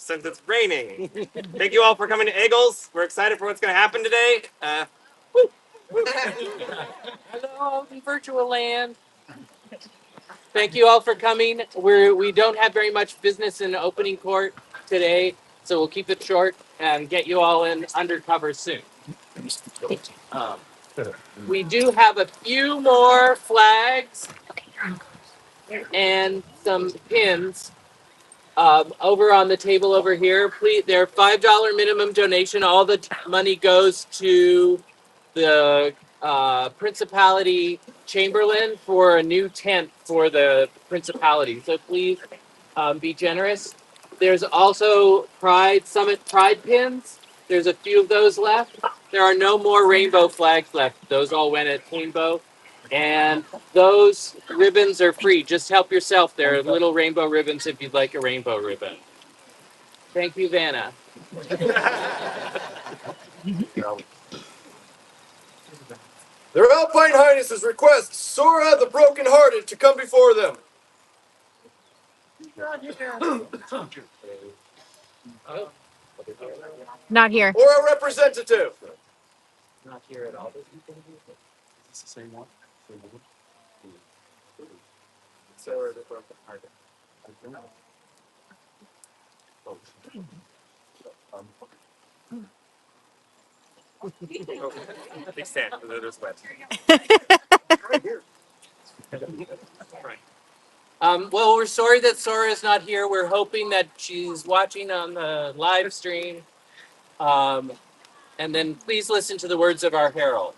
since it's raining. Thank you all for coming to Egils. We're excited for what's going to happen today. Hello, virtual land. Thank you all for coming. We don't have very much business in opening court today, so we'll keep it short and get you all in undercover soon. We do have a few more flags and some pins over on the table over here. Please, they're $5 minimum donation. All the money goes to the Principality Chamberlain for a new tent for the Principality. So please be generous. There's also Summit Pride pins. There's a few of those left. There are no more rainbow flags left. Those all went at Rainbow. And those ribbons are free. Just help yourself. There are little rainbow ribbons if you'd like a rainbow ribbon. Thank you, Vanna. Their Alpine Highnesses request Sora the Broken-Hearted to come before them. Not here. Or a representative. Not here at all. Is this the same one? Sora the Broken-Hearted. Big stand, because it is wet. Right here. Well, we're sorry that Sora is not here. We're hoping that she's watching on the live stream. And then please listen to the words of our herald.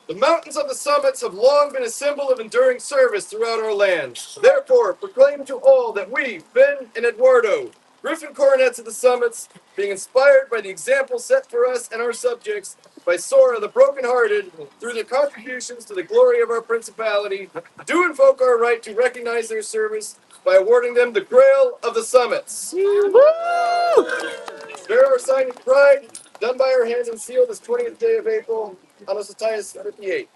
The mountains of the summits have long been a symbol of enduring service throughout our land. Therefore, proclaim to all that we, Finn and Eduardo, Griffin Coronets of the summits, being inspired by the example set for us and our subjects by Sora the Broken-Hearted through their contributions to the glory of our principality, do invoke our right to recognize their service by awarding them the Grail of the Summits. Bear our sign of pride, done by our hands and sealed this 20th day of April, Annos Matthias 58.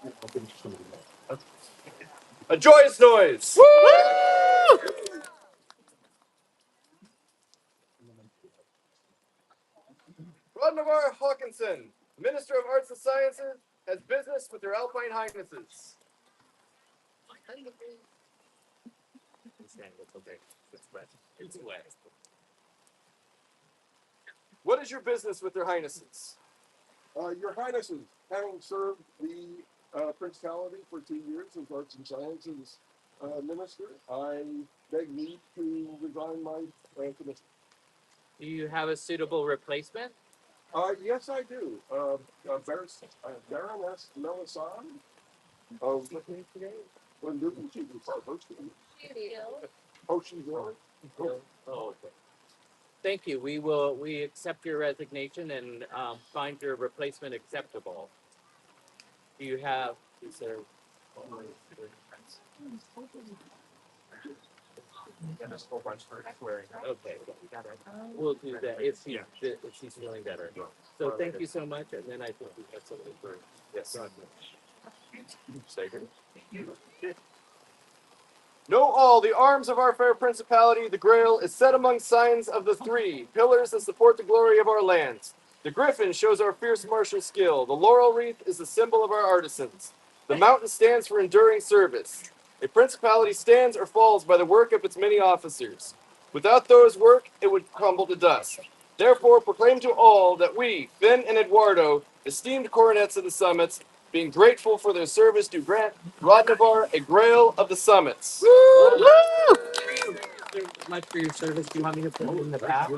A joyous noise! Rodnavar Hawkinson, Minister of Arts and Sciences, has business with their Alpine Highnesses. It's wet. What is your business with their Highnesses? Your Highnesses, having served the Principality for 2 years as Arts and Sciences Minister, I beg leave to resign my commission. Do you have a suitable replacement? Yes, I do. Baroness Melisande of when Newton she was supposed to be. Oh, she's ill. Oh, okay. Thank you. We accept your resignation and find your replacement acceptable. Do you have? Is there? Get us a whole bunch for swearing. Okay, we'll do that if she's feeling better. So thank you so much, and then I think we have something for Yes. Second. Know all the arms of our fair principality, the Grail, is set among signs of the three pillars that support the glory of our lands. The griffin shows our fierce martial skill. The laurel wreath is the symbol of our artisans. The mountain stands for enduring service. A principality stands or falls by the work of its many officers. Without those work, it would crumble to dust. Therefore, proclaim to all that we, Finn and Eduardo, esteemed coronets of the summits, being grateful for their service, do grant Rodnavar a Grail of the Summits. Thank you much for your service. Do you want me to put it in the back?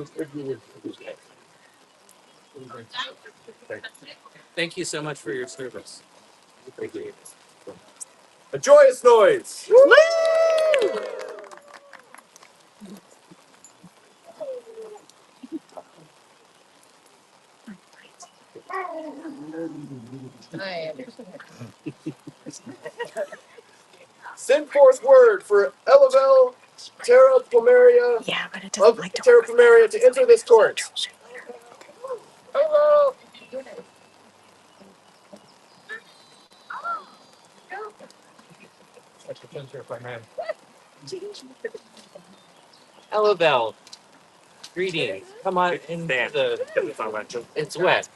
Thank you so much for your service. Thank you. A joyous noise. Send forth word for Elevel Terra Plumeria Yeah, but it of doesn't like to Terra work with that. Plumeria to enter this court. Hello. Hello, Belle. Greetings. Come on in. Stand. It's not wet. It's wet.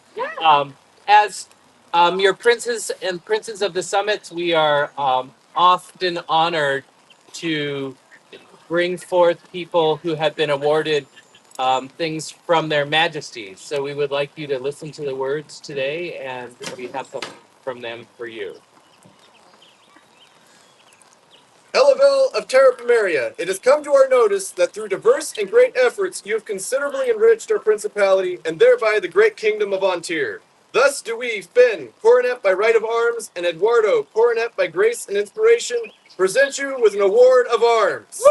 As your princes and princes of the summits, we are often honored to bring forth people who have been awarded things from their majesties. So we would like you to listen to the words today, and we have something from them for you. Elevel of Terra Primaria, it has come to our notice that through diverse and great efforts you have considerably enriched our principality and thereby the great kingdom of Antir. Thus do we, Finn, coronet by right of arms, and Eduardo, coronet by grace and inspiration, present you with an award of arms.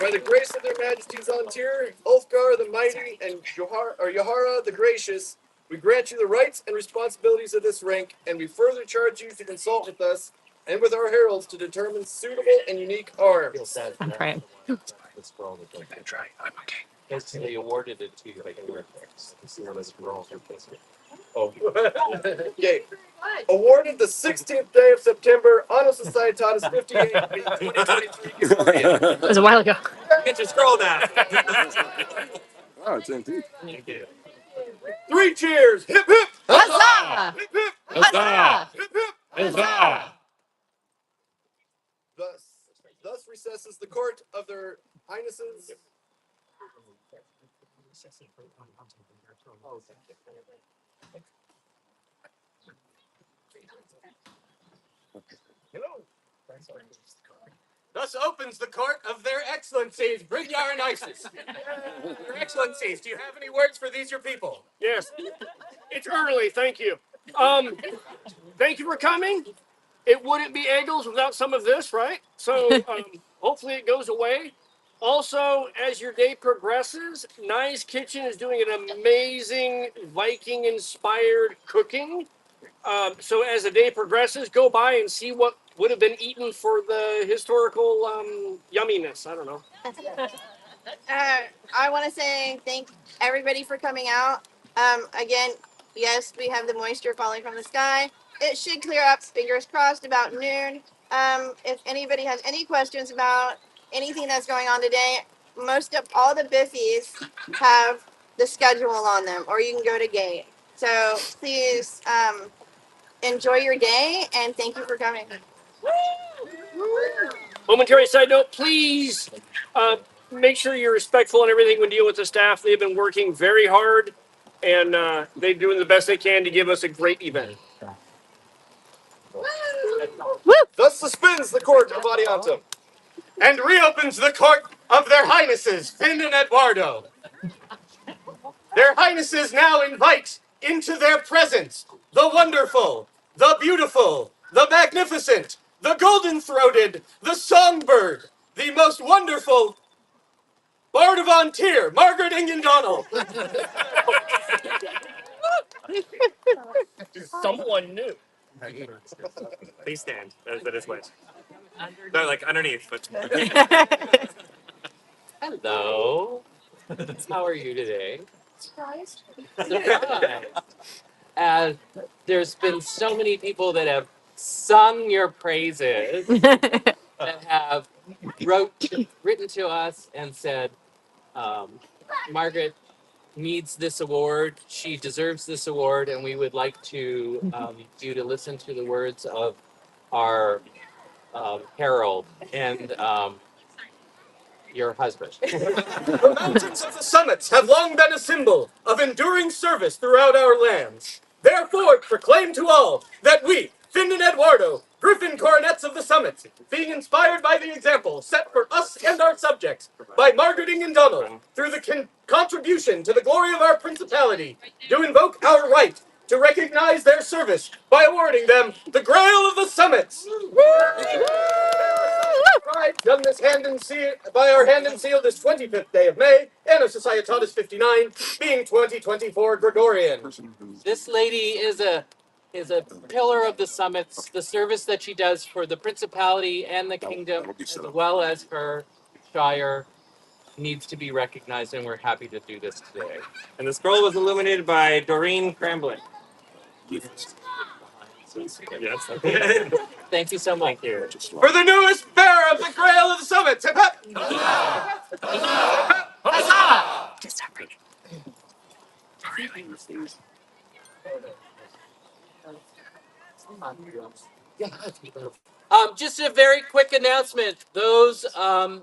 By the grace of their majesties Antir, Ulfgar the mighty, and Yahara the gracious, we grant you the rights and responsibilities of this rank, and we further charge you to consult with us and with our heralds to determine suitable and unique arms. I'm trying. I'm okay. They awarded it to you. Okay. Awarded the 16th day of September, Anno Societatis 58, being 2023 Gloria. It was a while ago. Get your scroll down. Oh, it's empty. Thank you. 3 cheers! Hip hip! Huzzah! Hip hip! Huzzah! Hip hip! Huzzah! Thus recesses the court of their highnesses. Thus opens the court of their excellencies, Brignar and Isis. Your excellencies, do you have any words for these your people? Yes, it's early. Thank you. Thank you for coming. It wouldn't be Egils without some of this, right? So hopefully it goes away. Also, as your day progresses, Nye's Kitchen is doing an amazing Viking-inspired cooking. So as the day progresses, go by and see what would have been eaten for the historical yumminess. I don't know. I want to say thank everybody for coming out. Again, yes, we have the moisture falling from the sky. It should clear up, fingers crossed, about noon. If anybody has any questions about anything that's going on today, most of all the biffies have the schedule on them, or you can go to gate. So please enjoy your day, and thank you for coming. Momentary side note, please make sure you're respectful and everything when dealing with the staff. They've been working very hard, and they're doing the best they can to give us a great event. Thus suspends the court of Adiantum. And reopens the court of their highnesses, Finn and Eduardo. Their highnesses now invite into their presence the wonderful, the beautiful, the magnificent, the golden-throated, the songbird, the most wonderful Bard of Antir, Margaret Ingendonnell. Someone new. Please stand. That is wet. No, like underneath, but Hello. How are you today? Surprised. There's been so many people that have sung your praises, that have written to us and said, Margaret needs this award. She deserves this award, and we would like to you to listen to the words of our herald and your husband. The mountains of the summits have long been a symbol of enduring service throughout our lands. Therefore, proclaim to all that we, Finn and Eduardo, Griffin coronets of the summits, being inspired by the example set for us and our subjects by Margaret Ingendonnell, through the contribution to the glory of our principality, do invoke our right to recognize their service by awarding them the Grail of the Summits. Done this by our hand and seal this 25th day of May, Anno Societatis 59, being 2024 Gregorian. This lady is a pillar of the summits. The service that she does for the principality and the kingdom, as well as her shire, needs to be recognized, and we're happy to do this today. and the scroll was illuminated by Doreen Cramblin. Yes. Thank you so much. Thank you. For the newest bearer of the Grail of the Summits, hip hip! Just a very quick announcement. Those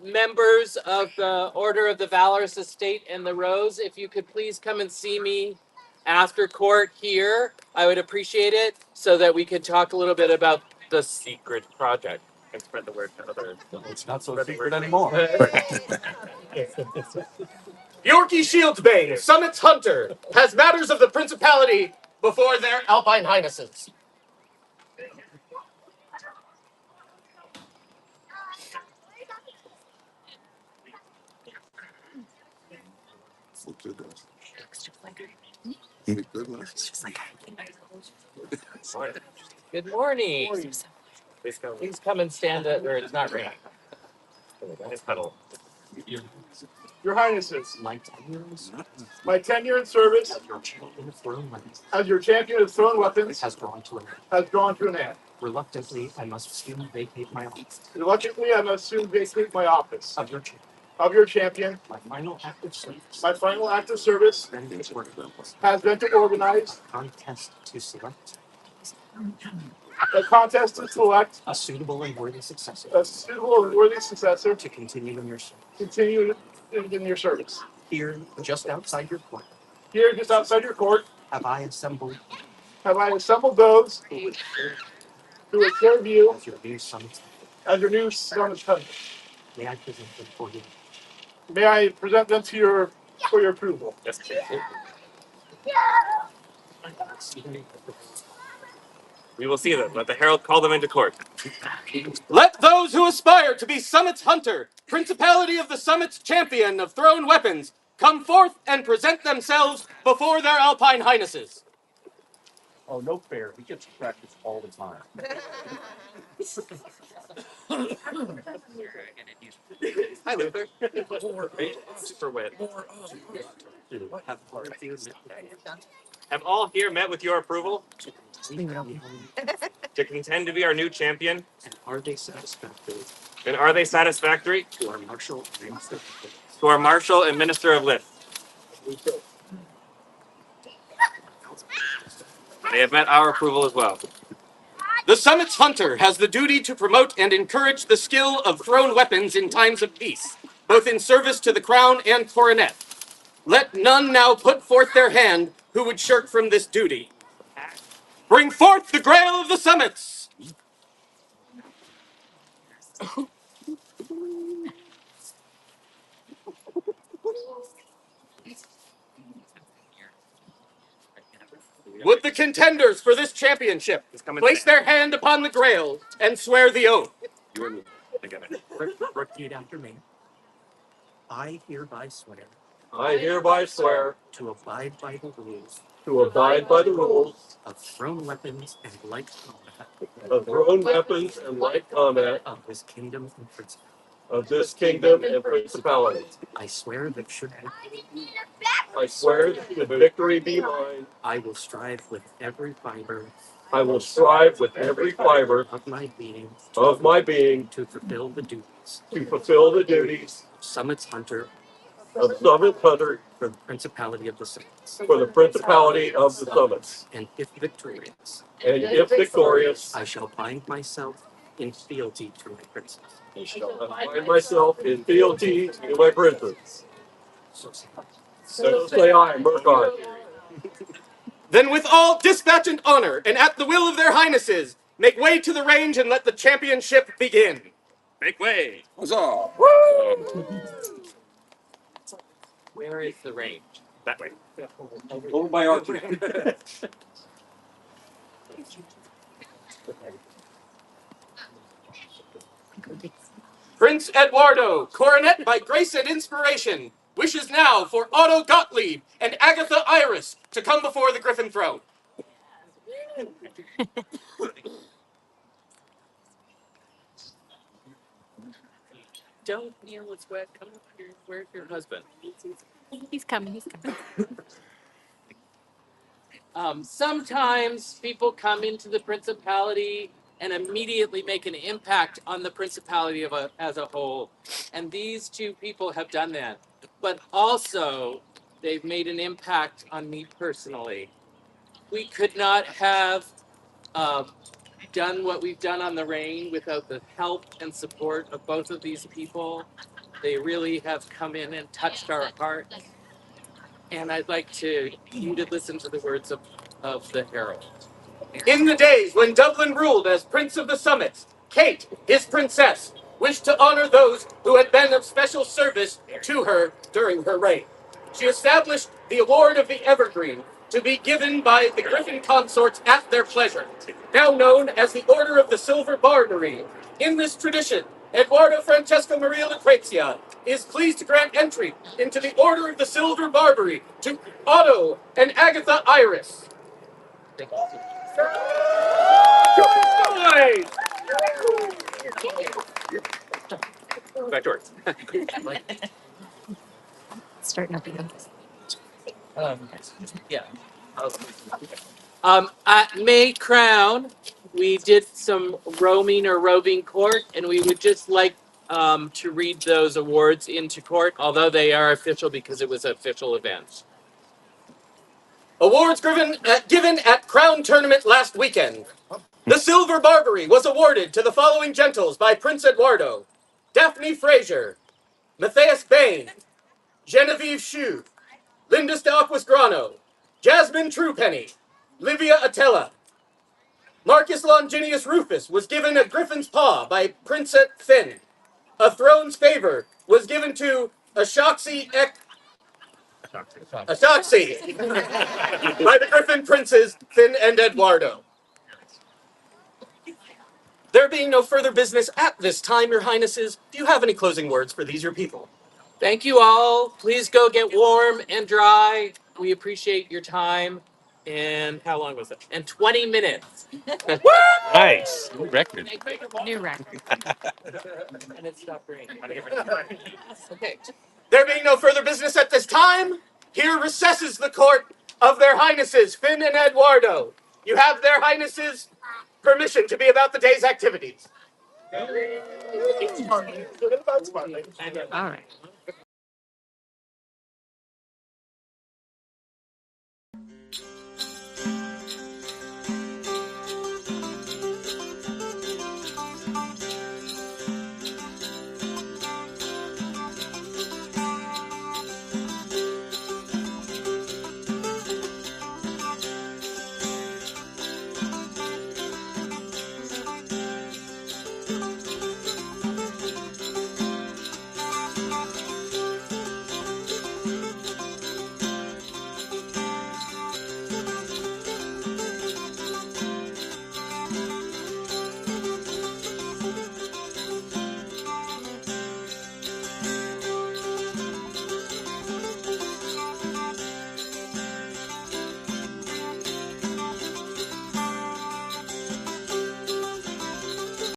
members of the Order of the Valorous Estate and the Rose, if you could please come and see me after court here, I would appreciate it so that we could talk a little bit about the secret project and spread the word to others. It's not so secret anymore. Yorkie Shieldsbane, Summit's Hunter, has matters of the Principality before their Alpine Highnesses. Good morning. Please go. Please come and stand at where it's not raining. Nice huddle. Your Highnesses, my tenure in service as your champion of thrown weapons has drawn to an end. has drawn to an end. Reluctantly, I must soon vacate my office. Reluctantly, I must soon vacate my office Of your champion, of your champion. my final act of service My final act of service then is work has been to organize contest to select a contest to select a suitable and worthy successor a suitable and worthy successor to continue in your service. to continue in your service. Here, just outside your court, Here, just outside your court, have I assembled those who would serve who would serve you as your new summits. as your new Summit Hunter. May I present them for you? May I present them to your for your approval? Yes, please. We will see them. Let the herald call them into court. Let those who aspire to be Summit's Hunter, Principality of the Summit's champion of thrown weapons, come forth and present themselves before their Alpine Highnesses. Oh, no fair. He gets practice all the time. Hi, Luther. Super wet. Have all here met with your approval to contend to be our new champion? And are they satisfactory And are they satisfactory to our martial and minister? to our marshal and minister of Lith? They have met our approval as well. The Summit's Hunter has the duty to promote and encourage the skill of thrown weapons in times of peace, both in service to the crown and coronet. Let none now put forth their hand who would shirk from this duty. Bring forth the Grail of the Summits! Would the contenders for this championship place their hand upon the Grail and swear the oath? You and me together. Repeat after me. I hereby swear I hereby swear to abide by the rules to abide by the rules of thrown weapons and light combat of thrown weapons and light combat of this kingdom and principle. of this kingdom and principality. I swear that I swear that should victory be mine, I will strive with every fiber I will strive with every fiber of my being of my being to fulfill the duties to fulfill the duties of Summit's Hunter of Summit Hunter for the Principality of the Summits. for the principality of the summits. And if victorious, And if victorious, I shall bind myself in fealty to my princess. I shall find myself in fealty to my princes. So say So say I, Murkon. Then with all dispatch and honor, and at the will of their highnesses, make way to the range and let the championship begin. Make way. Huzzah! Where is the range? That way. Over by Archie. Prince Eduardo, coronet by grace and inspiration, wishes now for Otto Gottlieb and Agatha Iris to come before the Griffin throne. Don't kneel, it's wet. Come up here. Where's your husband? He's coming. He's coming. Sometimes people come into the principality and immediately make an impact on the principality as a whole. And these two people have done that. But also, They've made an impact on me personally. We could not have done what we've done on the reign without the help and support of both of these people. They really have come in and touched our hearts. And I'd like you to listen to the words of the herald. In the days when Dublin ruled as Prince of the Summits, Kate, his princess, wished to honor those who had been of special service to her during her reign. She established the Award of the Evergreen to be given by the Griffin consorts at their pleasure, now known as the Order of the Silver Barbary. In this tradition, Eduardo Francesco Maria Lucrezia is pleased to grant entry into the Order of the Silver Barbary to Otto and Agatha Iris. Boys! Back to work. Starting up again. Yeah. At May Crown, we did some roaming or roving court, and we would just like to read those awards into court, although they are official because it was an official event. Awards given at Crown Tournament last weekend. The Silver Barbary was awarded to the following gentles by Prince Eduardo: Daphne Fraser, Matthias Bain, Genevieve Shue, Lindis de Aquisgrano, Jasmine Truepenny, Livia Attella. Marcus Longinius Rufus was given a griffin's paw by Princess Finn. A throne's favor was given to Ashoxi by the Griffin princes Finn and Eduardo. There being no further business at this time, your highnesses, do you have any closing words for these your people? Thank you all. Please go get warm and dry. We appreciate your time. And how long was it? And 20 minutes. Nice. Record. New record. And it stopped raining. Okay. There being no further business at this time, here recesses the court of their highnesses, Finn and Eduardo. You have their highnesses' permission to be about the day's activities. All right.